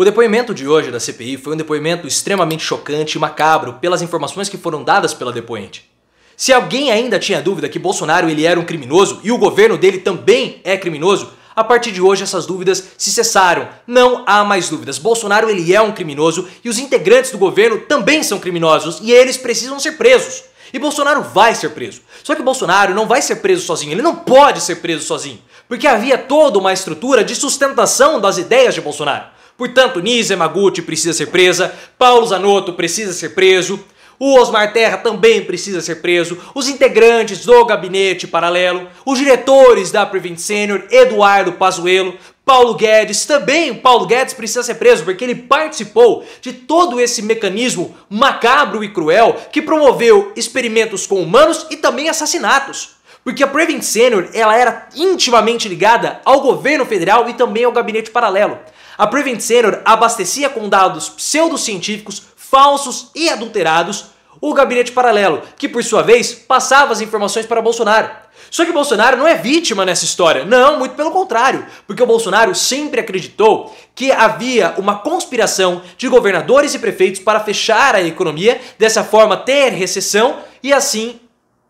O depoimento de hoje da CPI foi um depoimento extremamente chocante e macabro pelas informações que foram dadas pela depoente. Se alguém ainda tinha dúvida que Bolsonaro ele era um criminoso e o governo dele também é criminoso, a partir de hoje essas dúvidas se cessaram. Não há mais dúvidas. Bolsonaro ele é um criminoso e os integrantes do governo também são criminosos e eles precisam ser presos. E Bolsonaro vai ser preso. Só que Bolsonaro não vai ser preso sozinho, ele não pode ser preso sozinho, porque havia toda uma estrutura de sustentação das ideias de Bolsonaro. Portanto, Nise Yamaguchi precisa ser presa, Paulo Zanotto precisa ser preso, o Osmar Terra também precisa ser preso, os integrantes do gabinete paralelo, os diretores da Prevent Senior, Eduardo Pazuello, Paulo Guedes, também Paulo Guedes precisa ser preso porque ele participou de todo esse mecanismo macabro e cruel que promoveu experimentos com humanos e também assassinatos. Porque a Prevent Senior ela era intimamente ligada ao governo federal e também ao gabinete paralelo. A Prevent Senior abastecia com dados pseudocientíficos, falsos e adulterados o gabinete paralelo, que por sua vez passava as informações para Bolsonaro. Só que Bolsonaro não é vítima nessa história, não, muito pelo contrário, porque o Bolsonaro sempre acreditou que havia uma conspiração de governadores e prefeitos para fechar a economia, dessa forma ter recessão e assim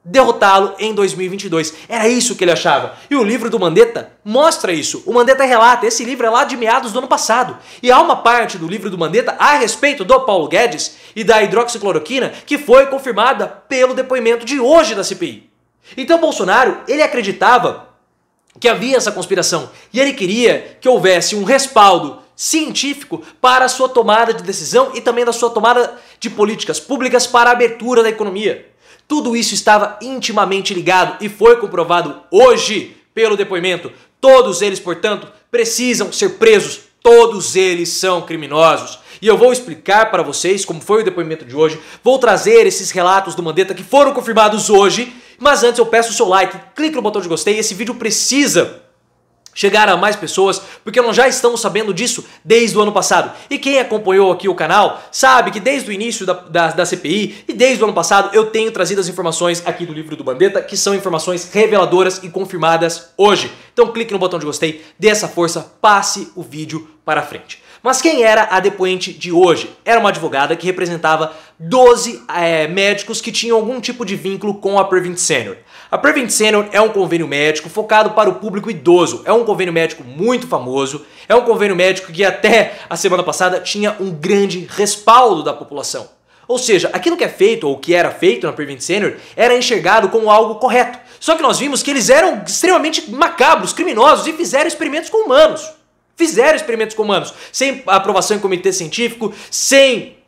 derrotá-lo em 2022. Era isso que ele achava. E o livro do Mandetta mostra isso. O Mandetta relata, esse livro é lá de meados do ano passado. E há uma parte do livro do Mandetta a respeito do Paulo Guedes e da hidroxicloroquina que foi confirmada pelo depoimento de hoje da CPI. Então Bolsonaro, ele acreditava que havia essa conspiração e ele queria que houvesse um respaldo científico para a sua tomada de decisão e também da sua tomada de políticas públicas para a abertura da economia. Tudo isso estava intimamente ligado e foi comprovado hoje pelo depoimento. Todos eles, portanto, precisam ser presos. Todos eles são criminosos. E eu vou explicar para vocês como foi o depoimento de hoje. Vou trazer esses relatos do Mandetta que foram confirmados hoje. Mas antes eu peço o seu like, clique no botão de gostei. Esse vídeo precisa chegar a mais pessoas, porque nós já estamos sabendo disso desde o ano passado. E quem acompanhou aqui o canal sabe que desde o início da CPI e desde o ano passado eu tenho trazido as informações aqui do livro do Mandetta, que são informações reveladoras e confirmadas hoje. Então clique no botão de gostei, dê essa força, passe o vídeo para frente. Mas quem era a depoente de hoje? Era uma advogada que representava 12 médicos que tinham algum tipo de vínculo com a Prevent Senior. A Prevent Senior é um convênio médico focado para o público idoso. É um convênio médico muito famoso. É um convênio médico que até a semana passada tinha um grande respaldo da população. Ou seja, aquilo que é feito ou que era feito na Prevent Senior era enxergado como algo correto. Só que nós vimos que eles eram extremamente macabros, criminosos e fizeram experimentos com humanos. Sem aprovação em comitê científico, sem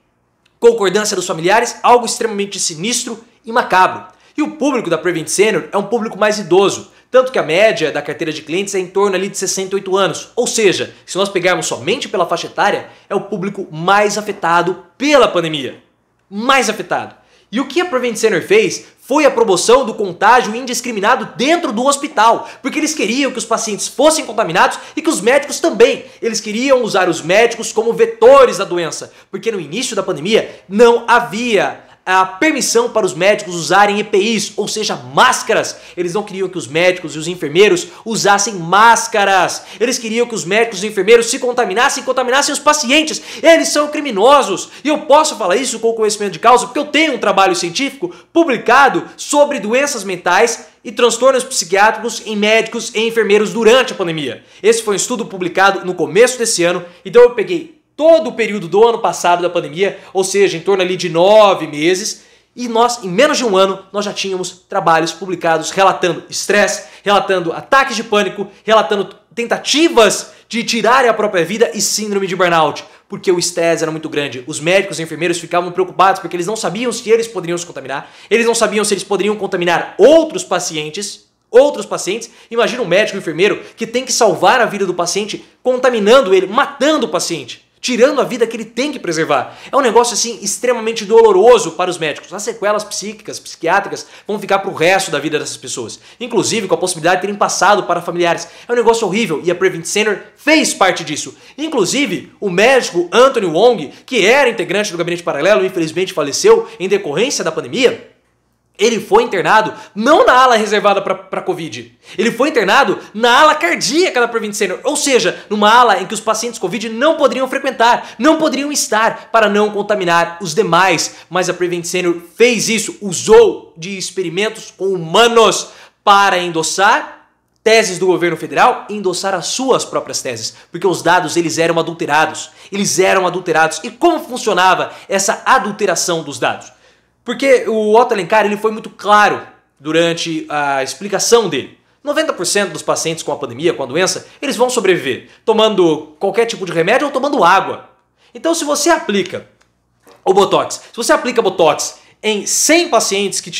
concordância dos familiares, algo extremamente sinistro e macabro. E o público da Prevent Senior é um público mais idoso, tanto que a média da carteira de clientes é em torno ali de 68 anos. Ou seja, se nós pegarmos somente pela faixa etária, é o público mais afetado pela pandemia. Mais afetado. E o que a Prevent Senior fez foi a promoção do contágio indiscriminado dentro do hospital, porque eles queriam que os pacientes fossem contaminados e que os médicos também. Eles queriam usar os médicos como vetores da doença, porque no início da pandemia não havia a permissão para os médicos usarem EPIs, ou seja, máscaras. Eles não queriam que os médicos e os enfermeiros usassem máscaras. Eles queriam que os médicos e os enfermeiros se contaminassem e contaminassem os pacientes. Eles são criminosos. E eu posso falar isso com conhecimento de causa porque eu tenho um trabalho científico publicado sobre doenças mentais e transtornos psiquiátricos em médicos e enfermeiros durante a pandemia. Esse foi um estudo publicado no começo desse ano, então eu peguei todo o período do ano passado da pandemia, ou seja, em torno ali de 9 meses, e nós, em menos de um ano, nós já tínhamos trabalhos publicados relatando estresse, relatando ataques de pânico, relatando tentativas de tirar a própria vida e síndrome de burnout, porque o estresse era muito grande. Os médicos e enfermeiros ficavam preocupados porque eles não sabiam se eles poderiam se contaminar, eles não sabiam se eles poderiam contaminar outros pacientes. Imagina um médico e enfermeiro que tem que salvar a vida do paciente contaminando ele, matando o paciente, tirando a vida que ele tem que preservar. É um negócio assim extremamente doloroso para os médicos. As sequelas psíquicas, psiquiátricas vão ficar para o resto da vida dessas pessoas, inclusive com a possibilidade de terem passado para familiares. É um negócio horrível e a Prevent Senior fez parte disso. Inclusive o médico Anthony Wong, que era integrante do gabinete paralelo e infelizmente faleceu em decorrência da pandemia, Ele foi internado não na ala reservada para Covid. Ele foi internado na ala cardíaca da Prevent Senior. Ou seja, numa ala em que os pacientes Covid não poderiam frequentar, não poderiam estar para não contaminar os demais. Mas a Prevent Senior fez isso, usou de experimentos com humanos para endossar teses do governo federal e endossar as suas próprias teses. Porque os dados, eles eram adulterados. Eles eram adulterados. E como funcionava essa adulteração dos dados? Porque o Otto Alencar, ele foi muito claro durante a explicação dele. 90% dos pacientes com a pandemia, com a doença, eles vão sobreviver tomando qualquer tipo de remédio ou tomando água. Então, se você aplica o Botox, se você aplica Botox em 100 pacientes que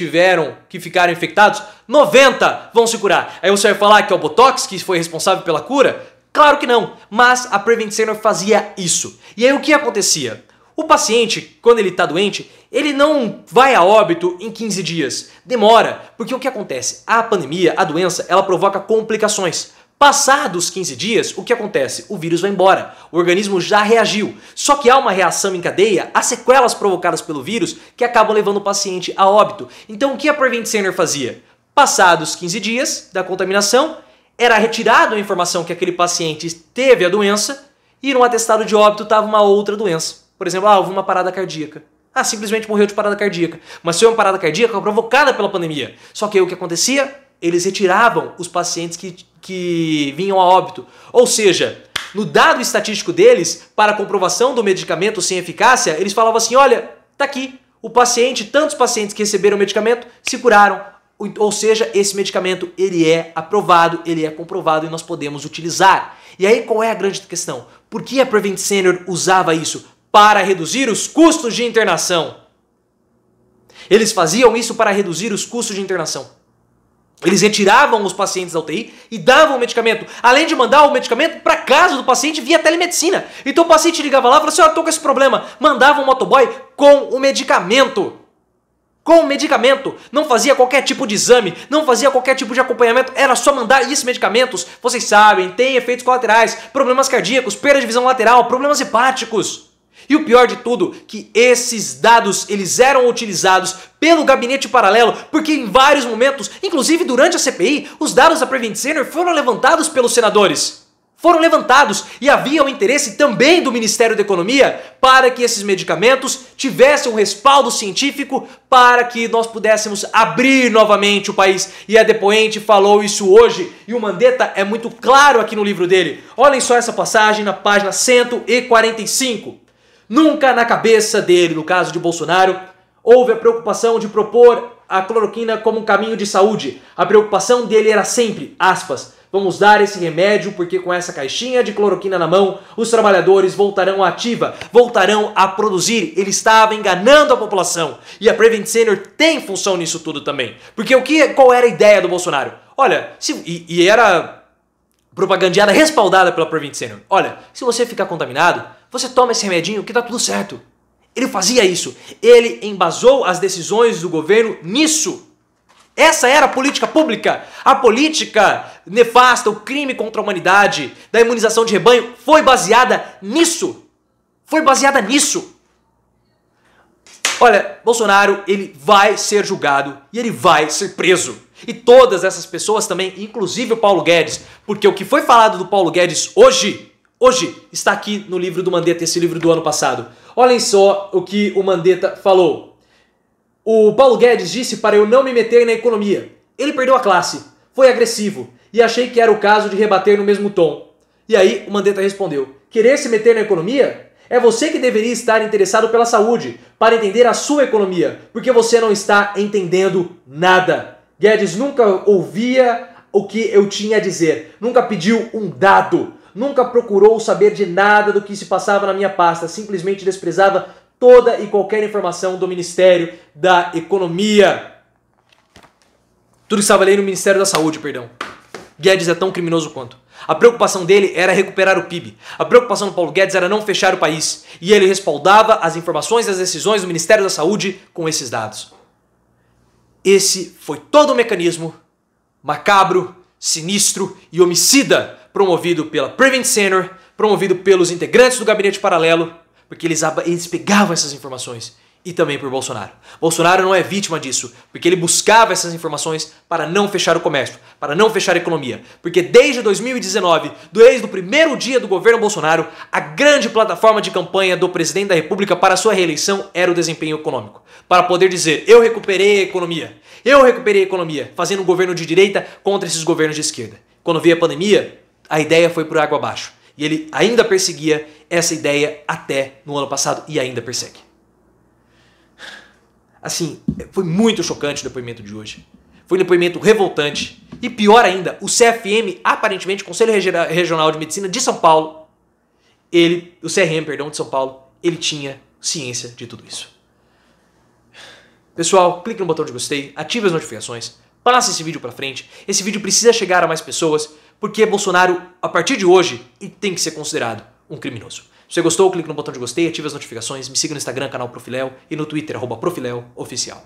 ficaram infectados, 90 vão se curar. Aí você vai falar que é o Botox que foi responsável pela cura? Claro que não, mas a Prevent Senior fazia isso. E aí o que acontecia? O paciente, quando ele está doente, ele não vai a óbito em 15 dias. Demora, porque o que acontece? A pandemia, a doença, ela provoca complicações. Passados 15 dias, o que acontece? O vírus vai embora. O organismo já reagiu. Só que há uma reação em cadeia, há sequelas provocadas pelo vírus que acabam levando o paciente a óbito. Então o que a Prevent Senior fazia? Passados 15 dias da contaminação, era retirada a informação que aquele paciente teve a doença e no atestado de óbito estava uma outra doença. Por exemplo, houve uma parada cardíaca. Simplesmente morreu de parada cardíaca. Mas foi uma parada cardíaca provocada pela pandemia. Só que aí o que acontecia? Eles retiravam os pacientes que vinham a óbito. Ou seja, no dado estatístico deles, para a comprovação do medicamento sem eficácia, eles falavam assim, olha, tá aqui, tantos pacientes que receberam o medicamento se curaram. Ou seja, esse medicamento ele é aprovado, ele é comprovado e nós podemos utilizar. E aí qual é a grande questão? Por que a Prevent Senior usava isso? Para reduzir os custos de internação. Eles faziam isso para reduzir os custos de internação. Eles retiravam os pacientes da UTI e davam o medicamento. Além de mandar o medicamento para casa do paciente via telemedicina. Então o paciente ligava lá e falava assim, estou com esse problema. Mandava um motoboy com o medicamento. Com o medicamento. Não fazia qualquer tipo de exame, não fazia qualquer tipo de acompanhamento. Era só mandar esses medicamentos. Vocês sabem, tem efeitos colaterais, problemas cardíacos, perda de visão lateral, problemas hepáticos. E o pior de tudo, que esses dados eles eram utilizados pelo gabinete paralelo, porque em vários momentos, inclusive durante a CPI, os dados da Prevent Senior foram levantados pelos senadores. Foram levantados e havia o interesse também do Ministério da Economia para que esses medicamentos tivessem um respaldo científico para que nós pudéssemos abrir novamente o país. E a depoente falou isso hoje e o Mandetta é muito claro aqui no livro dele. Olhem só essa passagem na página 145. Nunca na cabeça dele, no caso de Bolsonaro, houve a preocupação de propor a cloroquina como um caminho de saúde. A preocupação dele era sempre, aspas, vamos dar esse remédio porque com essa caixinha de cloroquina na mão, os trabalhadores voltarão à ativa, voltarão a produzir. Ele estava enganando a população. E a Prevent Senior tem função nisso tudo também. Porque qual era a ideia do Bolsonaro? Olha, e era propagandeada, respaldada pela Prevent Senior. Olha, se você ficar contaminado, você toma esse remedinho que tá tudo certo. Ele fazia isso. Ele embasou as decisões do governo nisso. Essa era a política pública. A política nefasta, o crime contra a humanidade, da imunização de rebanho, foi baseada nisso. Foi baseada nisso. Olha, Bolsonaro, ele vai ser julgado e ele vai ser preso. E todas essas pessoas também, inclusive o Paulo Guedes, porque o que foi falado do Paulo Guedes hoje está aqui no livro do Mandetta, esse livro do ano passado. Olhem só o que o Mandetta falou. O Paulo Guedes disse para eu não me meter na economia. Ele perdeu a classe, foi agressivo e achei que era o caso de rebater no mesmo tom. E aí o Mandetta respondeu, querer se meter na economia? É você que deveria estar interessado pela saúde, para entender a sua economia, porque você não está entendendo nada. Guedes nunca ouvia o que eu tinha a dizer, nunca pediu um dado. Nunca procurou saber de nada do que se passava na minha pasta, simplesmente desprezava toda e qualquer informação do Ministério da Economia. Tudo estava ali no Ministério da Saúde, perdão. Guedes é tão criminoso quanto. A preocupação dele era recuperar o PIB. A preocupação do Paulo Guedes era não fechar o país. E ele respaldava as informações e as decisões do Ministério da Saúde com esses dados. Esse foi todo o mecanismo macabro, sinistro e homicida promovido pela Prevent Senior, promovido pelos integrantes do gabinete paralelo, porque eles pegavam essas informações e também por Bolsonaro. Bolsonaro não é vítima disso, porque ele buscava essas informações para não fechar o comércio, para não fechar a economia. Porque desde 2019, desde o primeiro dia do governo Bolsonaro, a grande plataforma de campanha do presidente da República para sua reeleição era o desempenho econômico. Para poder dizer, eu recuperei a economia, fazendo um governo de direita contra esses governos de esquerda. Quando veio a pandemia, a ideia foi por água abaixo. E ele ainda perseguia essa ideia até no ano passado e ainda persegue. Assim, foi muito chocante o depoimento de hoje. Foi um depoimento revoltante. E pior ainda, o CFM, aparentemente, Conselho Regional de Medicina de São Paulo, o CRM, perdão, de São Paulo, ele tinha ciência de tudo isso. Pessoal, clique no botão de gostei, ative as notificações, passe esse vídeo pra frente. Esse vídeo precisa chegar a mais pessoas, porque Bolsonaro, a partir de hoje, tem que ser considerado um criminoso. Se você gostou, clique no botão de gostei, ative as notificações, me siga no Instagram, canal Profiléu, e no Twitter, @ProfiléuOficial.